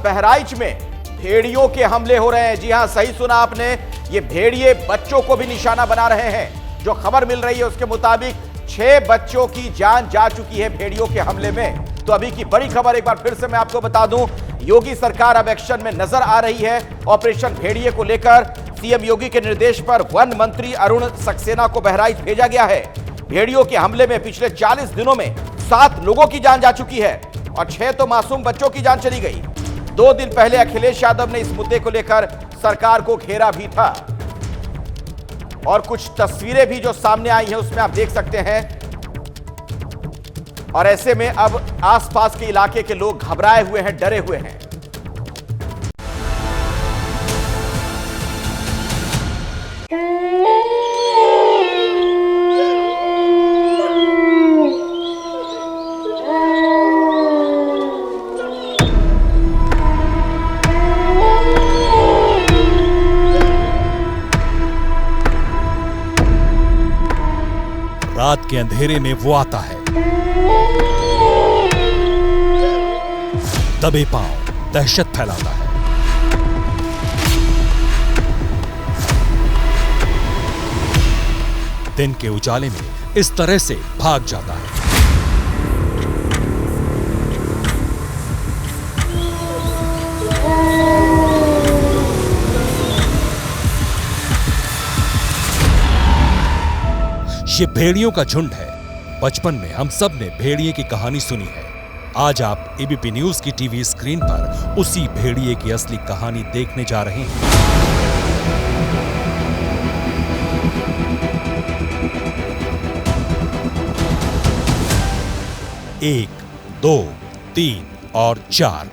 बहराइच में भेड़ियों के हमले हो रहे हैं। जी हां, सही सुना आपने, ये भेड़िए बच्चों को भी निशाना बना रहे हैं। जो खबर मिल रही है उसके मुताबिक 6 बच्चों की जान जा चुकी है भेड़ियों के हमले में। तो अभी की बड़ी खबर एक बार फिर से मैं आपको बता दूं, योगी सरकार अब एक्शन में नजर आ रही है। ऑपरेशन भेड़िए को लेकर सीएम योगी के निर्देश पर वन मंत्री अरुण सक्सेना को बहराइच भेजा गया है। भेड़ियों के हमले में पिछले 40 दिनों में 7 लोगों की जान जा चुकी है और 6 तो मासूम बच्चों की जान चली गई। 2 दिन पहले अखिलेश यादव ने इस मुद्दे को लेकर सरकार को घेरा भी था और कुछ तस्वीरें भी जो सामने आई हैं उसमें आप देख सकते हैं। और ऐसे में अब आसपास के इलाके के लोग घबराए हुए हैं, डरे हुए हैं। रात के अंधेरे में वो आता है, दबे पांव दहशत फैलाता है। दिन के उजाले में इस तरह से भाग जाता है। ये भेड़ियों का झुंड है। बचपन में हम सब ने भेड़िए की कहानी सुनी है। आज आप एबीपी न्यूज की टीवी स्क्रीन पर उसी भेड़िए की असली कहानी देखने जा रहे हैं। 1, 2, 3 और 4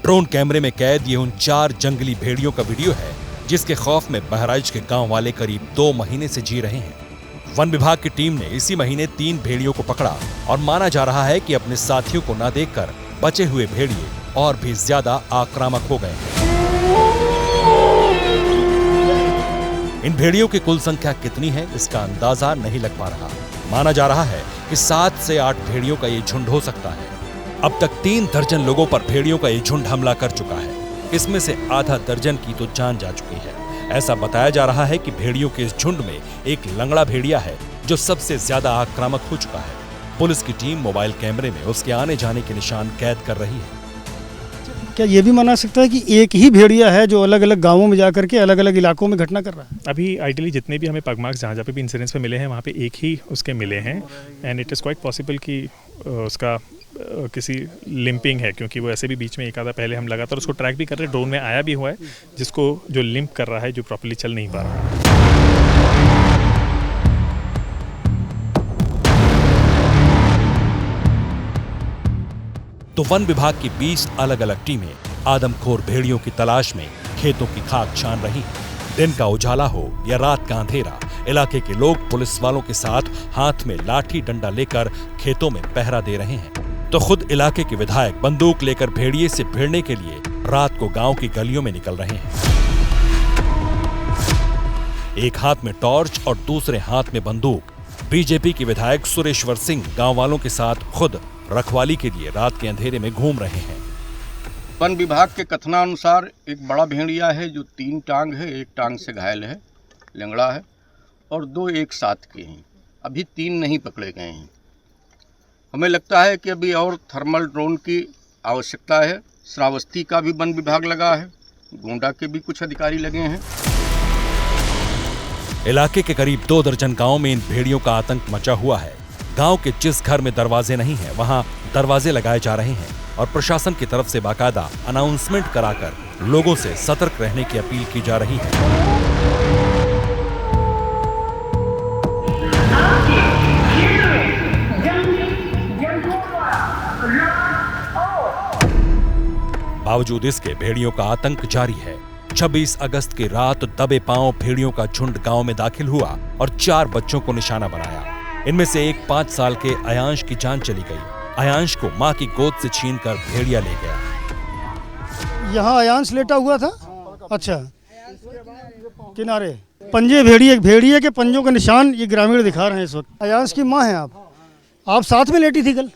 ड्रोन कैमरे में कैद ये उन 4 जंगली भेड़ियों का वीडियो है जिसके खौफ में बहराइच के गांव वाले करीब 2 महीने से जी रहे हैं। वन विभाग की टीम ने इसी महीने 3 भेड़ियों को पकड़ा और माना जा रहा है कि अपने साथियों को न देखकर बचे हुए भेड़िए और भी ज्यादा आक्रामक हो गए हैं। इन भेड़ियों की कुल संख्या कितनी है इसका अंदाजा नहीं लग पा रहा। माना जा रहा है कि 7 से 8 भेड़ियों का ये झुंड हो सकता है। अब तक 3 दर्जन लोगों पर भेड़ियों का ये झुंड हमला कर चुका है। इसमें से आधा दर्जन की तो जान जा चुकी है। ऐसा बताया जा रहा है कि भेड़ियों के इस झुंड में एक लंगड़ा भेड़िया है जो सबसे ज्यादा आक्रामक हो चुका है। पुलिस की टीम मोबाइल कैमरे में उसके आने जाने के निशान कैद कर रही है। क्या ये भी माना सकता है कि एक ही भेड़िया है जो अलग अलग गांवों में जाकर के अलग अलग इलाकों में घटना कर रहा है? अभी आइडियली जितने भी हमें पगमार्क्स जहाँ पे भी इंसिडेंट्स पे मिले हैं वहाँ पे एक ही उसके मिले हैं and it is quite possible कि उसका किसी लिंपिंग है, क्योंकि वो ऐसे भी बीच में एक आधा पहले हम लगातार उसको ट्रैक भी कर रहे हैं। ड्रोन में आया भी हुआ है जिसको जो लिंप कर रहा है, जो प्रॉपर्ली चल नहीं पा रहा है। तो वन विभाग की 20 अलग अलग टीमें आदमखोर भेड़ियों की तलाश में खेतों की खाक छान रही हैं। दिन का उजाला हो या रात का अंधेरा, इलाके के लोग पुलिस वालों के साथ हाथ में लाठी डंडा लेकर खेतों में पहरा दे रहे हैं। तो खुद इलाके के विधायक बंदूक लेकर भेड़िए से भिड़ने के लिए रात को गांव की गलियों में निकल रहे हैं। एक हाथ में टॉर्च और दूसरे हाथ में बंदूक। बीजेपी के विधायक सुरेश्वर सिंह गांव वालों के साथ खुद रखवाली के लिए रात के अंधेरे में घूम रहे हैं। वन विभाग के कथनानुसार एक बड़ा भेड़िया है जो 3 टांग है, 1 टांग से घायल है, लंगड़ा है, और 2 एक साथ के हैं। अभी 3 नहीं पकड़े गए हैं। हमें लगता है कि अभी और थर्मल ड्रोन की आवश्यकता है। श्रावस्ती का भी वन विभाग लगा है, गोंडा के भी कुछ अधिकारी लगे हैं। इलाके के करीब 2 दर्जन गांव में इन भेड़ियों का आतंक मचा हुआ है। गांव के जिस घर में दरवाजे नहीं हैं, वहां दरवाजे लगाए जा रहे हैं और प्रशासन की तरफ से बाकायदा अनाउंसमेंट कराकर लोगों से सतर्क रहने की अपील की जा रही है। बावजूद इसके भेड़ियों का आतंक जारी है। 26 अगस्त की रात दबे पांव भेड़ियों का झुंड गांव में दाखिल हुआ और 4 बच्चों को निशाना बनाया। इनमें से एक 5 साल के अयांश की जान चली गई। अयांश को मां की गोद से छीनकर भेड़िया ले गया। यहाँ अयांश लेटा हुआ था। अच्छा, किनारे पंजे भेड़िए के पंजों का निशान ये ग्रामीण दिखा रहे हैं इस वक्त। अयांश की माँ हैं आप साथ में लेटी थी कल?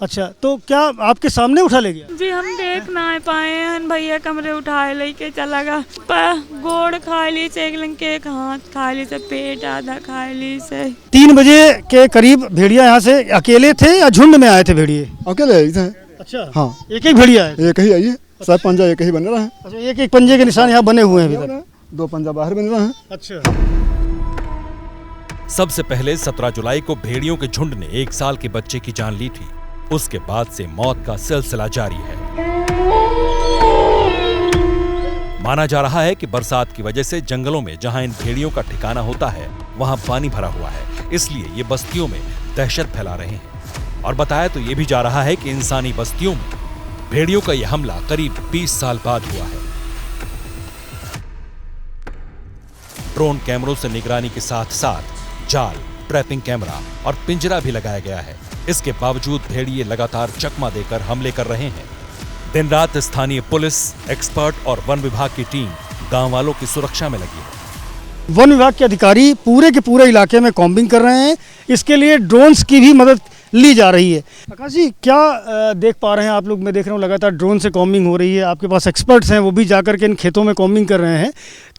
अच्छा, तो क्या आपके सामने उठा ले गया? जी हम देख ना पाए हैं, भैया कमरे उठाए लेके चला गया। गोड़ खा ली से, एक लंग के एक हाथ खा ली से, पेट आधा खा ली से। 3 बजे के करीब भेड़िया यहाँ से अकेले थे या झुंड में आए थे भेड़िए? अकेले आई थे। अच्छा, हाँ, एक एक भेड़िया है? एक ही आई है, सब पंजा एक ही बन रहा है। अच्छा, एक एक पंजे के निशान यहाँ बने हुए हैं अभी तक? 2 पंजा बाहर बन रहा है। अच्छा, सबसे पहले 17 जुलाई को भेड़ियों के झुंड ने 1 साल के बच्चे की जान ली थी। उसके बाद से मौत का सिलसिला जारी है। माना जा रहा है कि बरसात की वजह से जंगलों में जहां इन भेड़ियों का ठिकाना होता है वहां पानी भरा हुआ है, इसलिए ये बस्तियों में दहशत फैला रहे हैं। और बताया तो ये भी जा रहा है कि इंसानी बस्तियों में भेड़ियों का यह हमला करीब 20 साल बाद हुआ है। ड्रोन कैमरों से निगरानी के साथ साथ जाल, ट्रैपिंग कैमरा और पिंजरा भी लगाया गया है। इसके बावजूद भेड़िए लगातार चकमा देकर हमले कर रहे हैं। दिन रात स्थानीय पुलिस, एक्सपर्ट और वन विभाग की टीम गांव वालों की सुरक्षा में लगी है। वन विभाग के अधिकारी पूरे के पूरे इलाके में कॉम्बिंग कर रहे हैं। इसके लिए ड्रोन्स की भी मदद ली जा रही है। आकाश जी, क्या देख पा रहे हैं आप लोग? मैं देख रहा हूँ लगातार ड्रोन से कॉम्बिंग हो रही है। आपके पास एक्सपर्ट्स हैं, वो भी जाकर के इन खेतों में कॉम्बिंग कर रहे हैं।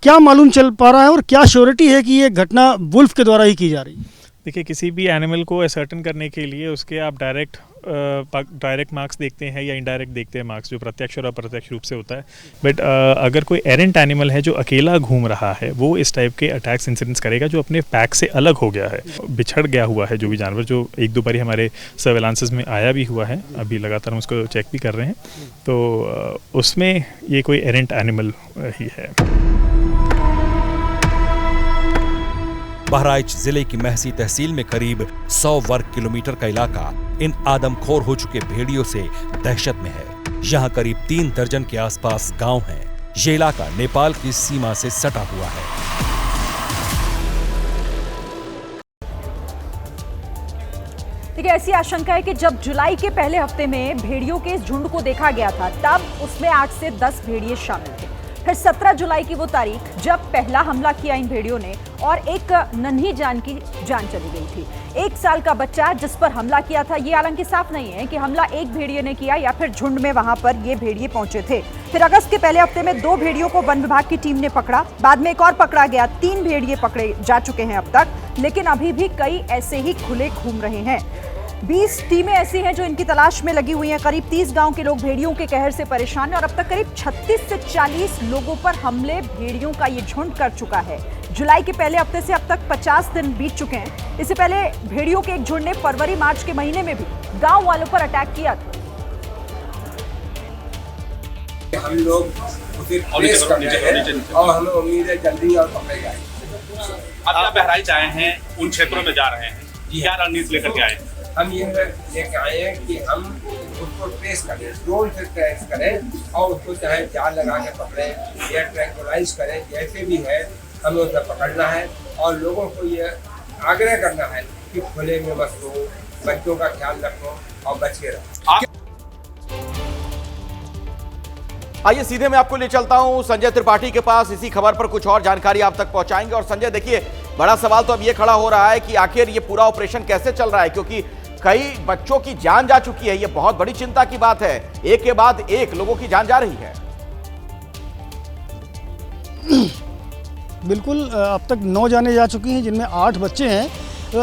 क्या मालूम चल पा रहा है और क्या श्योरिटी है कि ये घटना वुल्फ के द्वारा ही की जा रही है? देखिए, किसी भी एनिमल को असर्टन करने के लिए उसके आप डायरेक्ट मार्क्स देखते हैं या इनडायरेक्ट देखते हैं मार्क्स, जो प्रत्यक्ष और अप्रत्यक्ष रूप से होता है। बट अगर कोई एरेंट एनिमल है जो अकेला घूम रहा है, वो इस टाइप के अटैक्स इंसिडेंट्स करेगा जो अपने पैक से अलग हो गया है, बिछड़ गया हुआ है जो भी जानवर, जो 1-2 बार हमारे सर्वेलांसेस में आया भी हुआ है। अभी लगातार हम उसको चेक भी कर रहे हैं, तो उसमें ये कोई एरेंट एनिमल ही है। बहराइच जिले की महसी तहसील में करीब 100 वर्ग किलोमीटर का इलाका इन आदमखोर हो चुके भेड़ियों से दहशत में है। यहाँ करीब 3 दर्जन के आसपास गांव हैं। ये इलाका नेपाल की सीमा से सटा हुआ है। देखिए, ऐसी आशंका है कि जब जुलाई के पहले हफ्ते में भेड़ियों के इस झुंड को देखा गया था, तब उसमें 8 से 10 भेड़िए शामिल थे। फिर 17 जुलाई की वो तारीख जब पहला हमला किया इन भेड़ियों ने और एक नन्ही जान की जान चली गई थी। 1 साल का बच्चा जिस पर हमला किया था, ये हालांकि साफ नहीं है कि हमला एक भेड़िए ने किया या फिर झुंड में वहां पर ये भेड़िए पहुंचे थे। फिर अगस्त के पहले हफ्ते में 2 भेड़ियों को वन विभाग की टीम ने पकड़ा। बाद में एक और पकड़ा गया। 3 भेड़िए पकड़े जा चुके हैं अब तक, लेकिन अभी भी कई ऐसे ही खुले घूम रहे हैं। 20 टीमें ऐसी हैं जो इनकी तलाश में लगी हुई हैं। करीब 30 गांव के लोग भेड़ियों के कहर से परेशान हैं और अब तक करीब 36 से 40 लोगों पर हमले भेड़ियों का ये झुंड कर चुका है। जुलाई के पहले हफ्ते से अब तक 50 दिन बीत चुके हैं। इससे पहले भेड़ियों के एक झुंड ने फरवरी-मार्च के महीने में भी गांव वालों पर अटैक किया था। हम लोग उसे ट्रेस कर रहे हैं और हमें उम्मीद है जल्दी और पकड़े जाएंगे। आप बहराइच आए हैं, उन क्षेत्रों में जा रहे हैं, क्या रणनीति लेकर के आए? हम ये लेके आए हैं कि हम उसको ट्रेस करें, ड्रोन से ट्रेस करें और उसको चाहे जाल लगा के पकड़ें या ट्रैंकुलाइज करें, जैसे भी है हमें उसे पकड़ना है। और लोगों को ये आग्रह करना है कि खुले में मत रहो, बच्चों का ख्याल रखो और बच के रहो। आइए सीधे मैं आपको ले चलता हूं संजय त्रिपाठी के पास। इसी खबर पर कुछ और जानकारी आप तक पहुंचाएंगे। और संजय, देखिए, बड़ा सवाल तो अब ये खड़ा हो रहा है कि आखिर ये पूरा ऑपरेशन कैसे चल रहा है, क्योंकि कई बच्चों की जान जा चुकी है। ये बहुत बड़ी चिंता की बात है। एक के बाद एक लोगों की जान जा रही है। बिल्कुल, अब तक 9 जाने जा चुकी हैं, जिनमें 8 बच्चे हैं।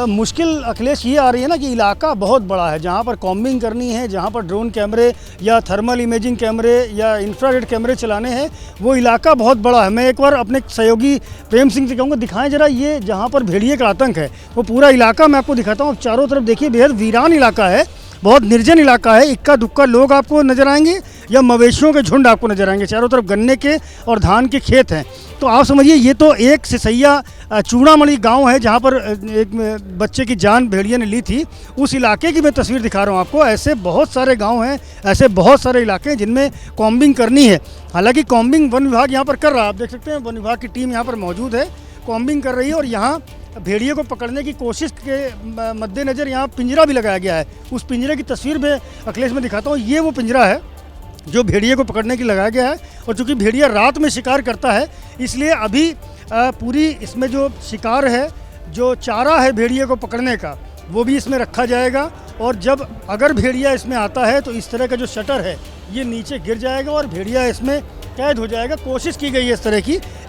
मुश्किल अखिलेश ये आ रही है ना कि इलाका बहुत बड़ा है, जहाँ पर कॉम्बिंग करनी है, जहाँ पर ड्रोन कैमरे या थर्मल इमेजिंग कैमरे या इंफ्रारेड कैमरे चलाने हैं, वो इलाका बहुत बड़ा है। मैं एक बार अपने सहयोगी प्रेम सिंह से कहूँगा, दिखाएं जरा ये जहाँ पर भेड़िए का आतंक है, वो पूरा इलाका मैं आपको दिखाता हूँ। चारों तरफ देखिए, बेहद वीरान इलाका है, बहुत निर्जन इलाका है। इक्का दुक्का लोग आपको नजर आएंगे या मवेशियों के झुंड आपको नजर आएंगे। चारों तरफ गन्ने के और धान के खेत हैं। तो आप समझिए, ये तो एक सिसैया चूड़ामणि गांव है जहां पर एक बच्चे की जान भेड़िए ने ली थी। उस इलाके की मैं तस्वीर दिखा रहा हूं आपको। ऐसे बहुत सारे गांव हैं, ऐसे बहुत सारे इलाके हैं जिनमें कॉम्बिंग करनी है। हालांकि कॉम्बिंग वन विभाग यहाँ पर कर रहा है। आप देख सकते हैं, वन विभाग की टीम यहाँ पर मौजूद है, कॉम्बिंग कर रही है। और यहाँ भेड़िए को पकड़ने की कोशिश के मद्देनज़र यहाँ पिंजरा भी लगाया गया है। उस पिंजरे की तस्वीर में अखिलेश में दिखाता हूँ। ये वो पिंजरा है जो भेड़िए को पकड़ने की लगाया गया है। और चूँकि भेड़िया रात में शिकार करता है, इसलिए अभी पूरी इसमें जो शिकार है, जो चारा है भेड़िए को पकड़ने का, वो भी इसमें रखा जाएगा। और जब अगर भेड़िया इसमें आता है तो इस तरह का जो शटर है ये नीचे गिर जाएगा और भेड़िया इसमें कैद हो जाएगा। कोशिश की गई है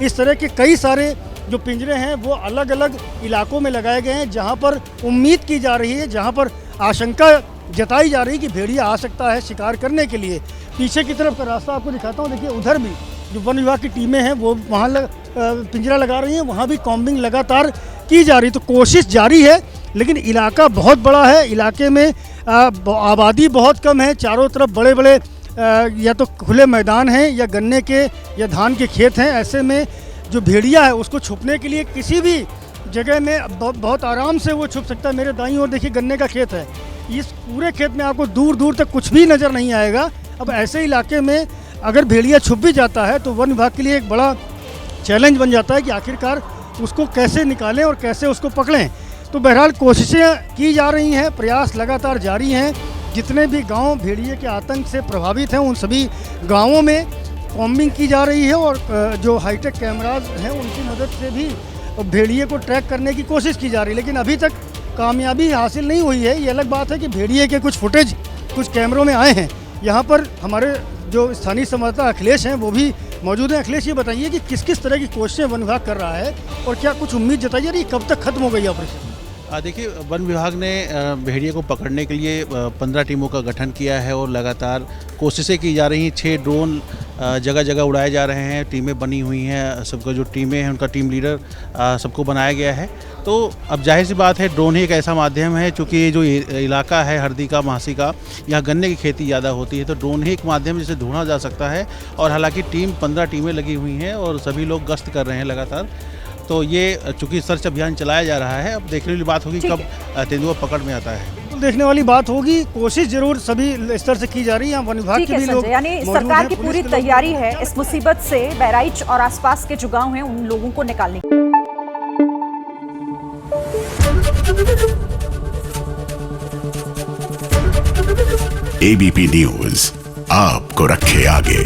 इस तरह के कई सारे जो पिंजरे हैं वो अलग अलग इलाकों में लगाए गए हैं, जहां पर उम्मीद की जा रही है, जहां पर आशंका जताई जा रही है कि भेड़िया आ सकता है शिकार करने के लिए। पीछे की तरफ का रास्ता आपको दिखाता हूँ, देखिए उधर भी जो वन विभाग की टीमें हैं वो वहाँ पिंजरा लगा रही हैं, वहाँ भी कॉम्बिंग लगातार की जा रही। तो कोशिश जारी है, लेकिन इलाका बहुत बड़ा है, इलाके में आबादी बहुत कम है, चारों तरफ बड़े बड़े या तो खुले मैदान हैं या गन्ने के या धान के खेत हैं। ऐसे में जो भेड़िया है उसको छुपने के लिए किसी भी जगह में बहुत आराम से वो छुप सकता है। मेरे दाईं ओर देखिए गन्ने का खेत है, इस पूरे खेत में आपको दूर दूर तक कुछ भी नज़र नहीं आएगा। अब ऐसे इलाके में अगर भेड़िया छुप भी जाता है तो वन विभाग के लिए एक बड़ा चैलेंज बन जाता है कि आखिरकार उसको कैसे निकालें और कैसे उसको पकड़ें। तो बहरहाल कोशिशें की जा रही हैं, प्रयास लगातार जारी हैं। जितने भी गांव भेड़िए के आतंक से प्रभावित हैं उन सभी गांवों में कॉम्बिंग की जा रही है और जो हाईटेक कैमराज हैं उनकी मदद से भी भेड़िए को ट्रैक करने की कोशिश की जा रही है, लेकिन अभी तक कामयाबी हासिल नहीं हुई है। ये अलग बात है कि भेड़िए के कुछ फुटेज कुछ कैमरों में आए हैं। यहाँ पर हमारे जो स्थानीय संवाददाता अखिलेश हैं वो भी मौजूद हैं। अखिलेश, ये बताइए कि किस किस तरह की कोशिशें वन विभाग कर रहा है और क्या कुछ उम्मीद जताई जा रही है, कब तक खत्म हो गई ऑपरेशन? देखिए, वन विभाग ने भेड़िए को पकड़ने के लिए 15 टीमों का गठन किया है और लगातार कोशिशें की जा रही हैं। 6 ड्रोन जगह जगह उड़ाए जा रहे हैं, टीमें बनी हुई हैं, सबका जो टीमें हैं उनका टीम लीडर सबको बनाया गया है। तो अब जाहिर सी बात है, ड्रोन ही एक ऐसा माध्यम है, चूँकि ये जो इलाका है हरदी का, महासी का, यहाँ गन्ने की खेती ज़्यादा होती है, तो ड्रोन ही एक माध्यम जिसे ढूंढा जा सकता है। और हालांकि 15 टीमें लगी हुई हैं और सभी लोग गश्त कर रहे हैं लगातार। तो ये चूँकि सर्च अभियान चलाया जा रहा है, अब देखने वाली बात होगी कब तेंदुआ पकड़ में आता है। बिल्कुल देखने वाली बात होगी। कोशिश जरूर सभी स्तर से की जा रही है, वन विभाग के भी लोग, यानी सरकार की पूरी तैयारी है इस मुसीबत से बहराइच और आसपास के जो गांव हैं उन लोगों को निकालने की। एबीपी न्यूज़ आपको रखे आगे।